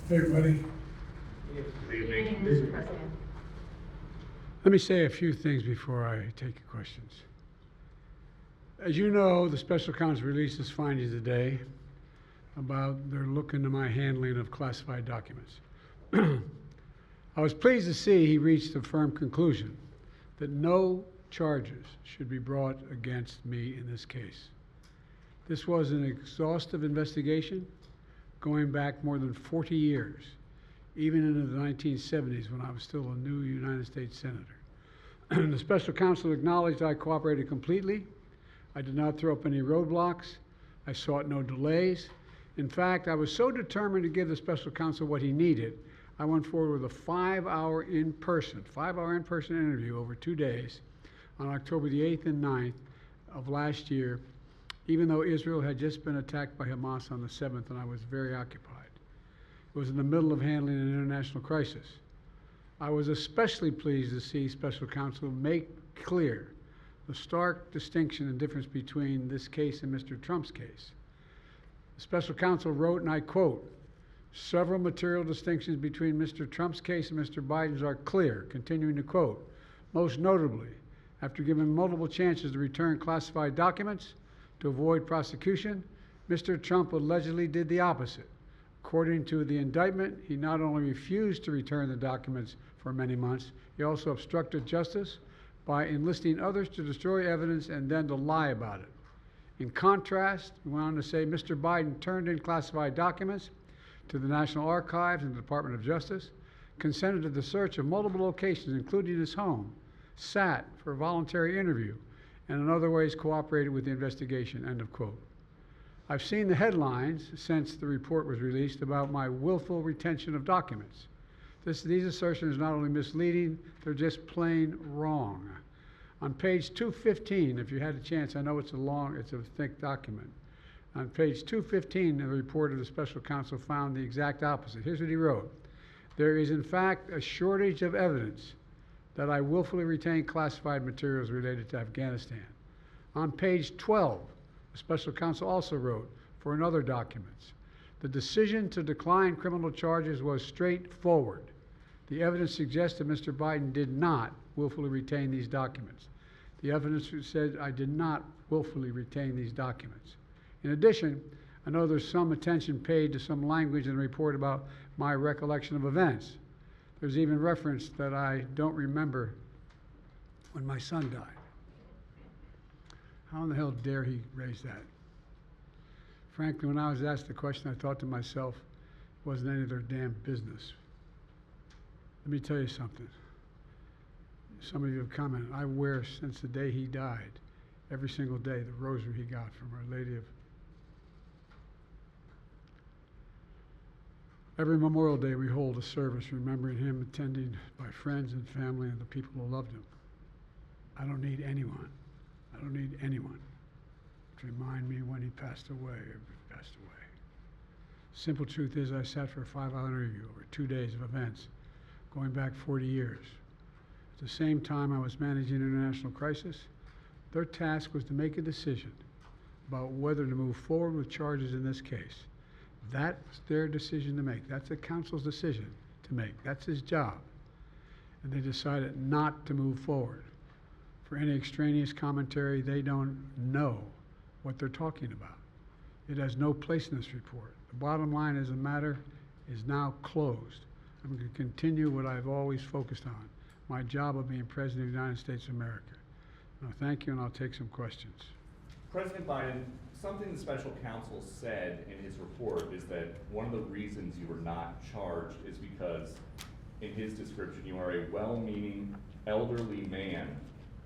Hey, everybody. Mr. President. Let me say a few things before I take your questions. As you know, the special counsel released his findings today about their look into my handling of classified documents. I was pleased to see he reached a firm conclusion that no charges should be brought against me in this case. This was an exhaustive investigation going back more than 40 years, even into the 1970s when I was still a new United States Senator. The special counsel acknowledged I cooperated completely. I did not throw up any roadblocks. I sought no delays. In fact, I was so determined to give the special counsel what he needed, I went forward with a 5-hour in-person interview over 2 days on October the 8th and 9th of last year, even though Israel had just been attacked by Hamas on the 7th and I was very occupied. It was in the middle of handling an international crisis. I was especially pleased to see special counsel make clear the stark distinction and difference between this case and Mr. Trump's case. The special counsel wrote, and I quote, "Several material distinctions between Mr. Trump's case and Mr. Biden's are clear," continuing to quote, "Most notably, after given multiple chances to return classified documents to avoid prosecution, Mr. Trump allegedly did the opposite. According to the indictment, he not only refused to return the documents for many months, he also obstructed justice by enlisting others to destroy evidence and then to lie about it. In contrast," he went on to say, "Mr. Biden turned in classified documents to the National Archives and the Department of Justice, consented to the search of multiple locations, including his home, sat for a voluntary interview, and in other ways cooperated with the investigation," end of quote. I've seen the headlines since the report was released about my willful retention of documents. These assertions are not only misleading, they're just plain wrong. On page 215, if you had a chance, I know it's a thick document. On page 215 of the report of the special counsel found the exact opposite. Here's what he wrote. "There is in fact a shortage of evidence that I willfully retained classified materials related to Afghanistan." On page 12, the special counsel also wrote for another documents, "The decision to decline criminal charges was straightforward. The evidence suggests that Mr. Biden did not willfully retain these documents. The evidence said I did not willfully retain these documents. In addition, I know there's some attention paid to some language in the report about my recollection of events. There's even reference that I don't remember when my son died. How in the hell dare he raise that? Frankly, when I was asked the question, I thought to myself, it wasn't any of their damn business. Let me tell you something. Some of you have commented, I wear since the day he died, every single day, the rosary he got from Our Lady of. Every Memorial Day we hold a service remembering him, attended by friends and family and the people who loved him. I don't need anyone to remind me when he passed away or if he passed away. Simple truth is I sat for a 5-hour interview over 2 days of events going back 40 years. At the same time I was managing an international crisis, their task was to make a decision about whether to move forward with charges in this case. That was their decision to make. That's the counsel's decision to make. That's his job. And they decided not to move forward. For any extraneous commentary, they don't know what they're talking about. It has no place in this report. The bottom line is the matter is now closed. I'm going to continue what I've always focused on, my job of being President of the United States of America. Now, thank you, and I'll take some questions. President Biden, something the special counsel said in his report is that one of the reasons you were not charged is because, in his description, you are a well-meaning elderly man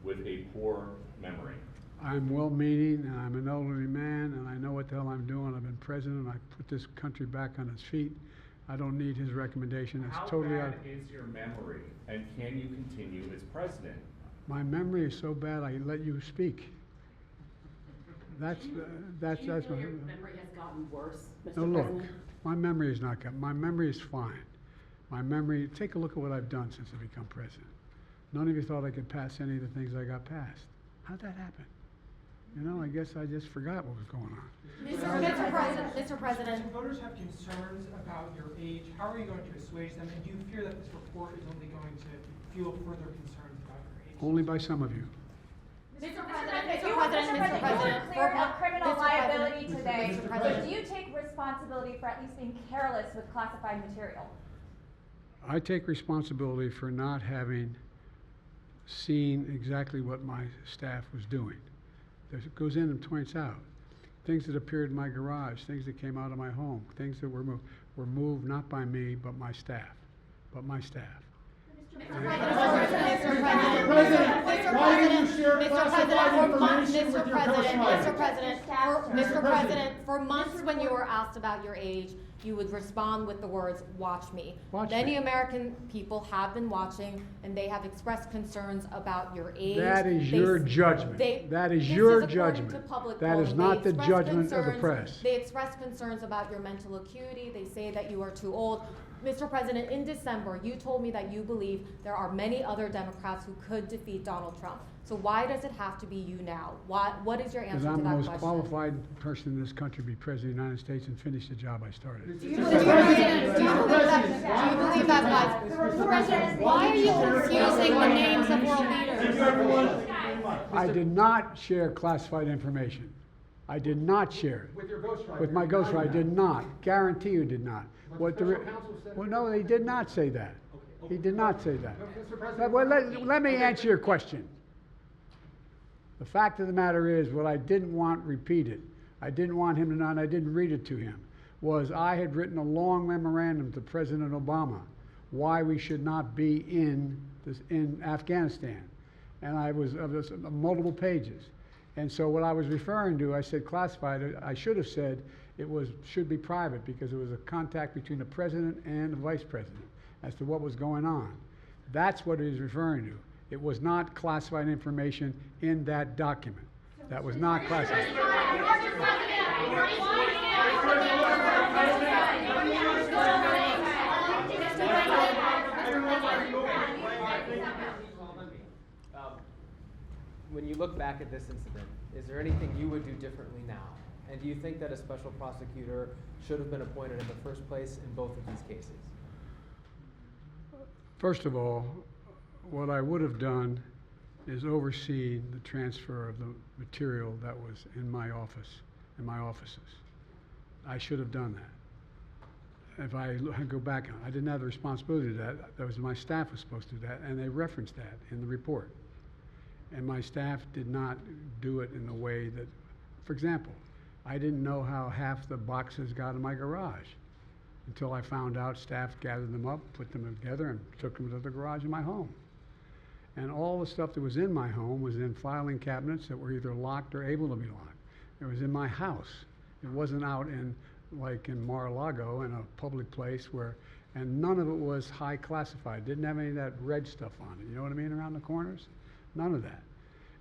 with a poor memory. I'm well-meaning, and I'm an elderly man, and I know what the hell I'm doing. I've been president. I put this country back on its feet. I don't need his recommendation. It's totally How bad is your memory, and can you continue as president? My memory is so bad I let you speak. That's Do you my feel your memory has gotten worse, Mr. No, look, President? my memory is not good. My memory is fine. My memory, take a look at what I've done since I've become president. None of you thought I could pass any of the things I got passed. How'd that happen? You know, I guess I just forgot what was going on. Mr. President, If voters have concerns about your age, how are you going to assuage them? And do you fear that this report is only going to fuel further concerns about your age? Only by some of you. Mr. You President, were cleared of criminal Mr. liability President, today, Mr. but President. do you take responsibility for at least being careless with classified material? I take responsibility for not having seen exactly what my staff was doing. It goes in and points out things that appeared in my garage, things that came out of my home, things that were moved not by me, but my staff. Mr. President, for months when you were asked about your age, you would respond with the words, "Watch me." Watch Many me. American people have been watching, and they have expressed concerns about your age. That is They your s- judgment. they- That is this your according judgment. to public That is polling. not They the expressed judgment of the concerns- press. They expressed concerns about your mental acuity. They say that you are too old. Mr. President, in December, you told me that you believe there are many other Democrats who could defeat Donald Trump. So why does it have to be you now? What is your Because answer I'm to the that most question? qualified person in this country to be president of the United States and finish the job I started. Do you believe that, guys? Mr. President, why are you confusing the names of world leaders? I did not share classified information. I did not share it. With your ghostwriter. With my ghostwriter, I did not. Guarantee you did not. But What the, special counsel said- well, no, he did not say that. He did not say that. Mr. President, Well, let me answer your question. The fact of the matter is, what I didn't want repeated, I didn't want him to know, and I didn't read it to him, was I had written a long memorandum to President Obama why we should not be in Afghanistan. And I was multiple pages. And so what I was referring to, I said classified, I should have said should be private, because it was a contact between the president and the vice president as to what was going on. That's what he was referring to. It was not classified information in that document. That was not classified. When you look back at this incident, is there anything you would do differently now? And do you think that a special prosecutor should have been appointed in the first place in both of these cases? First of all, what I would have done is oversee the transfer of the material that was in my office, in my offices. I should have done that. If I go back, I didn't have the responsibility to do that. That was my staff was supposed to do that, and they referenced that in the report. And my staff did not do it in the way that, for example, I didn't know how half the boxes got in my garage until I found out staff gathered them up, put them together, and took them to the garage in my home. And all the stuff that was in my home was in filing cabinets that were either locked or able to be locked. It was in my house. It wasn't out like in Mar-a-Lago in a public place and none of it was high classified. Didn't have any of that red stuff on it. You know what I mean, around the corners? None of that.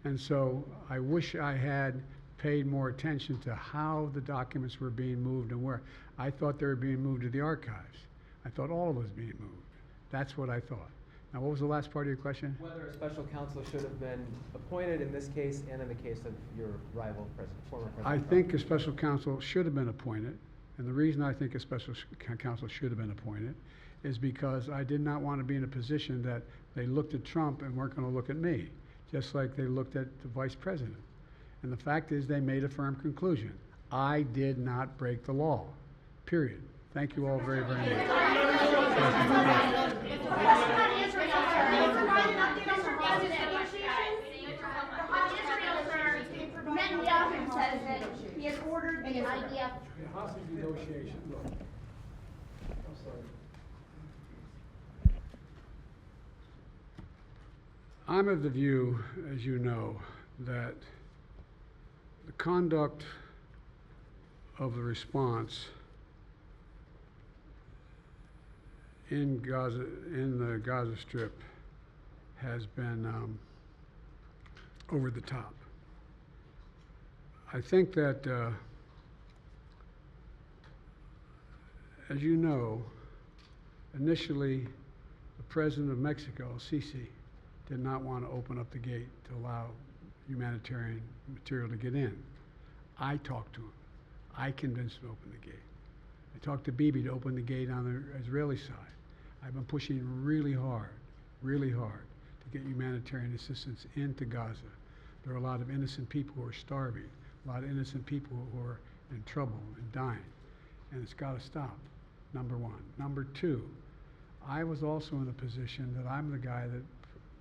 And so I wish I had paid more attention to how the documents were being moved and where. I thought they were being moved to the archives. I thought all of it was being moved. That's what I thought. Now, what was the last part of your question? Whether a special counsel should have been appointed in this case and in the case of your rival former president? I Trump? think a special counsel should have been appointed, and the reason I think a special counsel should have been appointed is because I did not want to be in a position that they looked at Trump and weren't going to look at me, just like they looked at the vice president. And the fact is, they made a firm conclusion. I did not break the law, period. Thank you all very, very much. Netanyahu says that he has ordered the IDF. Hostage negotiation, look. I'm sorry. I'm of the view, as you know, that the conduct of the response in Gaza, in the Gaza Strip, has been over the top. I think that, as you know, initially, the president of Mexico, Sisi, did not want to open up the gate to allow humanitarian material to get in. I talked to him. I convinced him to open the gate. I talked to Bibi to open the gate on the Israeli side. I've been pushing really hard to get humanitarian assistance into Gaza. There are a lot of innocent people who are starving, a lot of innocent people who are in trouble and dying, and it's got to stop, number one. Number two, I was also in a position that I'm the guy that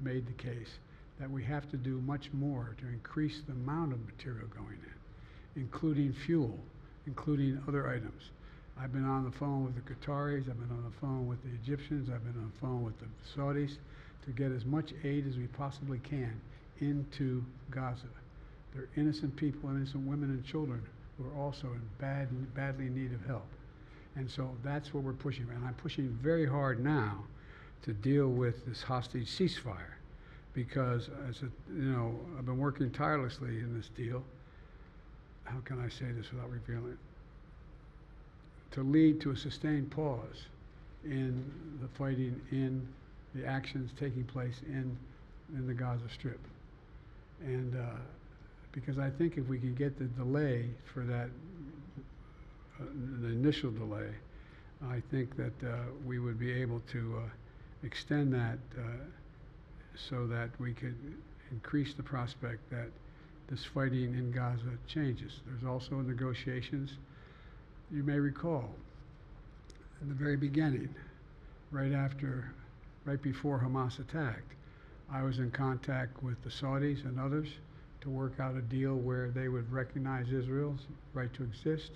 made the case that we have to do much more to increase the amount of material going in, including fuel, including other items. I've been on the phone with the Qataris, I've been on the phone with the Egyptians, I've been on the phone with the Saudis to get as much aid as we possibly can into Gaza. There are innocent people, innocent women and children who are also in badly in need of help. And so that's what we're pushing. And I'm pushing very hard now to deal with this hostage ceasefire because, I've been working tirelessly in this deal. How can I say this without revealing it? To lead to a sustained pause in the fighting, in the actions taking place in the Gaza Strip. And because I think if we could get the delay for that, the initial delay, I think that we would be able to extend that so that we could increase the prospect that this fighting in Gaza changes. There's also negotiations. You may recall, in the very beginning, right before Hamas attacked, I was in contact with the Saudis and others to work out a deal where they would recognize Israel's right to exist,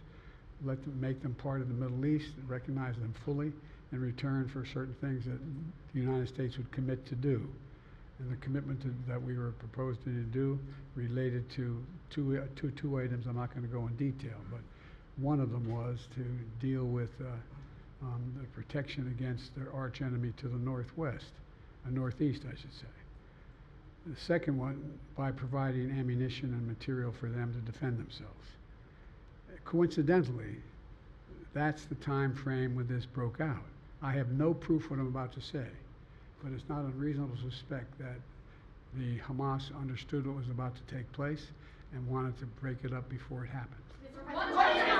make them part of the Middle East, recognize them fully in return for certain things that the United States would commit to do. And the commitment that we were proposing to do related to two items. I'm not going to go in detail, but one of them was to deal with the protection against their arch enemy to the northwest, northeast, I should say. The second one, by providing ammunition and material for them to defend themselves. Coincidentally, that's the time frame when this broke out. I have no proof what I'm about to say, but it's not unreasonable to suspect that the Hamas understood what was about to take place and wanted to break it up before it happened. Mr. President,